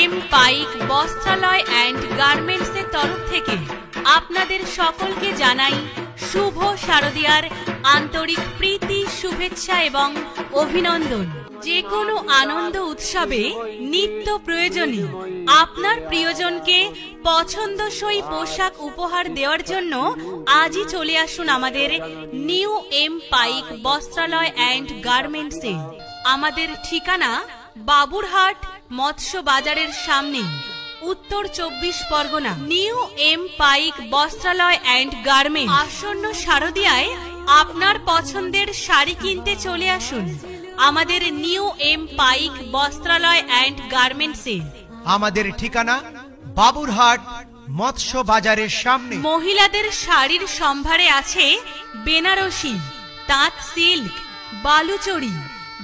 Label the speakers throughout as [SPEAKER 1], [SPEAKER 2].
[SPEAKER 1] M Paik বস্ত্রালয় and গার্মেন্টসের তরফ থেকে আপনাদের সকলকে জানাই শুভ শারদীয়ার আন্তরিক প্রীতি, শুভেচ্ছা এবং অভিনন্দন। যে কোনো আনন্দ উৎসবে নিত্য প্রয়োজনীয় আপনার প্রিয়জনকে পছন্দসই পোশাক উপহার দেওয়ার জন্য আজই চলে আসুন আমাদের নিউ এম পাইক বস্ত্রালয় অ্যান্ড গার্মেন্টসে। আমাদের ঠিকানা বাবুরহাট মৎস্য বাজারের সামনে, উত্তর 24 পরগনা। নিউ এম পাইক বস্ত্রালয় অ্যান্ড গার্মেন্টস। আসন্ন শারদীয়ায় আপনার পছন্দের শাড়ি কিনতে চলে আসুন আমাদের নিউ এম পাইক বস্ত্রালয় অ্যান্ড গার্মেন্টসে।
[SPEAKER 2] আমাদের ঠিকানা বাবুরহাট মৎস্য বাজারের সামনে।
[SPEAKER 1] মহিলাদের শাড়ির সম্ভারে আছে বেনারসি, তাঁত সিল্ক, বালুচরি,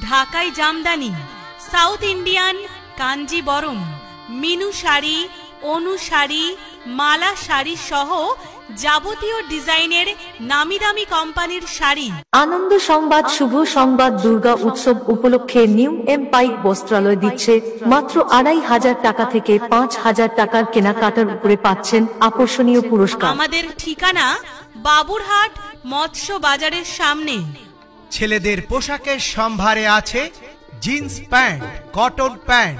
[SPEAKER 1] ঢাকাই জামদানি, সাউথ ইন্ডিয়ান, কাঞ্জিবরম, মিনু শাড়ি, অনু শাড়ি, মালা শাড়ি সহ যাবতীয় ডিজাইনের নামি দামি কোম্পানির শাড়ি।
[SPEAKER 3] আনন্দ সংবাদ, শুভ সংবাদ, দুর্গা উৎসব উপলক্ষে নিউ এম পাইক বস্ত্রালয় দিচ্ছে মাত্র 2500 টাকা থেকে 5000 টাকার কেনাকাটার উপরে পাচ্ছেন আকর্ষণীয় পুরস্কার।
[SPEAKER 1] আমাদের ঠিকানা বাবুরহাট মৎস্য বাজারের সামনে।
[SPEAKER 2] ছেলেদের পোশাকের সম্ভারে আছে জিন্স প্যান্ট, কটন প্যান্ট,